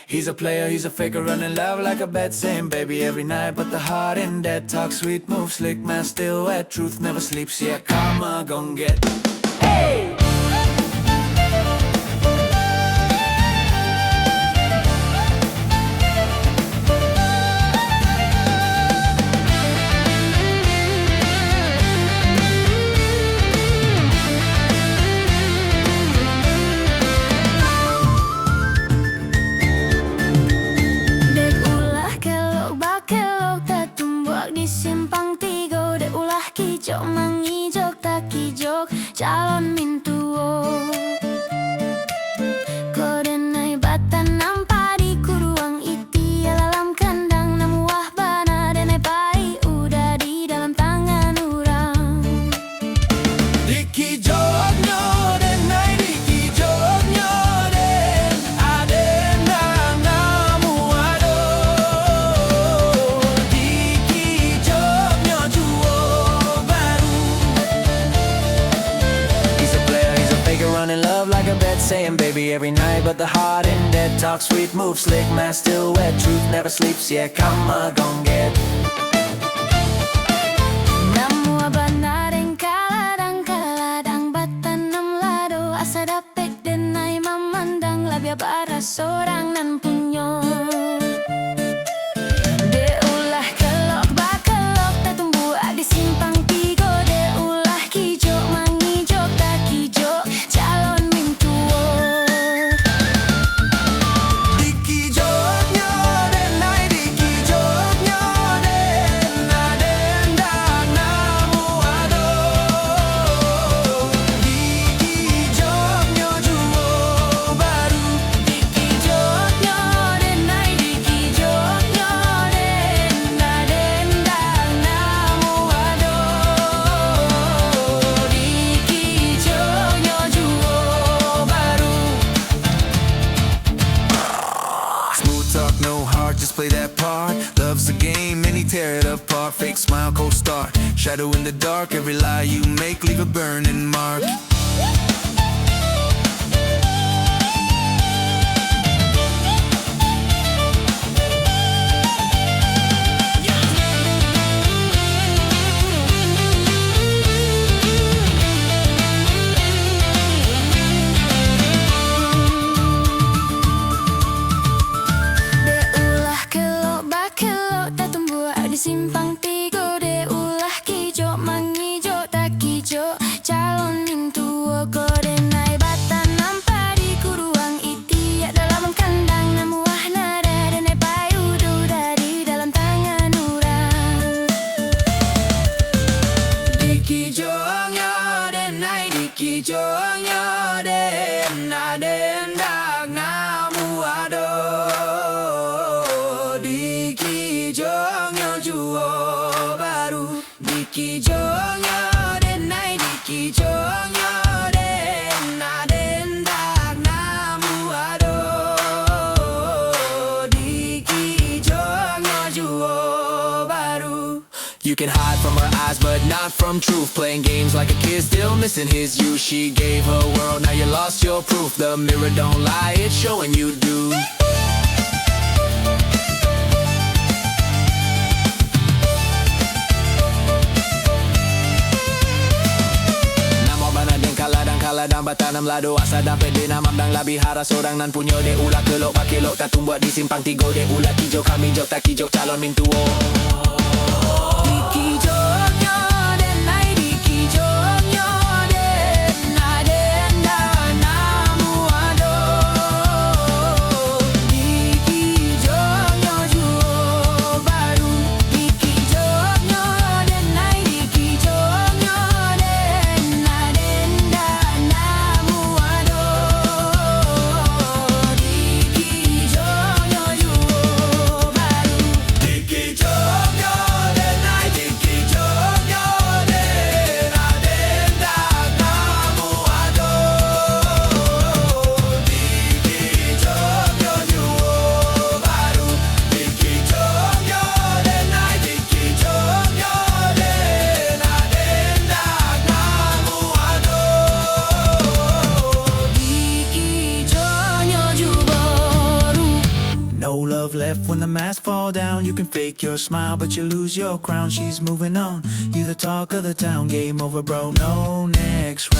He's a player, he's a faker, running love like a bet, saying baby every night, but the heart in dead. Talk sweet, move slick, man still wet. Truth never sleeps, yeah, karma gon' get. Hey! Dek ulah kelok bakelok tak tumbuh di simpang tiga. Dek ulah kijok mangijok tak kijok calon mintuo. Kode nai batan nampak di kuruang iti alam kandang namuah bana denai pai udah di dalam tangan orang. Diki jogno den nai diki jogno den aden nang namu ado. Diki jogno juo baru. He's a player, he's a faker, running love like a bet, saying baby every night, but the heart in dead. Talk sweet, move slick, man still wet. Truth never sleeps, yeah, karma gon' get. Namuah bana den kaladang batan nam lado asa dapet denai mamandang labia bara sorang nan punyo. De ulah kelok bakelok tak tumbuh di simpang tiga. De ulah kijok mangijok tak kijok calon mintuo. Diki jogno den nai diki jogno den aden nang namu ado. Diki jogno juo baru. Diki joknyo denai diki joknyo den aden dang namu ado. Diki joknyo juo baru. Smooth talk, no heart, just play that part. Love's a game, and he tear it apart. Fake smile, co-star, shadow in the dark. Every lie you make, leave a burning mark. De ulah kelok bakelok tak tumbuh di simpang tiga. De ulah kijok mangijok tak kijok calon mintuo. Kode nai batan nampak di kuruang iti dalam kandang namuah nada denai payu dari dalam tangan orang. Diki jogno den nai diki jogno den aden nang namu ado. Diki jogno juo baru. Diki jogno den nai diki jogno den aden nang namu ado. Diki jogno juo baru. You can hide from her eyes, but not from truth. Playing games like a kid, still missing his youth. She gave her world, now you lost your proof. The mirror don't lie, it's showing you do. Namo bana den kaladang batanam lado asa dapat dena mamdang labi hara sorang nan punyo. De ulah kelok bakilok tak tumbuh di simpang tiga. De ulah kijok kami jok tak kijok calon mintuo. Diki jogno den nai diki jogno den aden nang namu ado. Diki jogno juo baru. Diki jogno den nai diki jogno den aden nang namu ado. Diki jogno juo baru. Diki jogno No love left when the mask fall down. You can fake your smile, but you lose your crown. She's moving on. You the talk of the town. Game over, bro. No next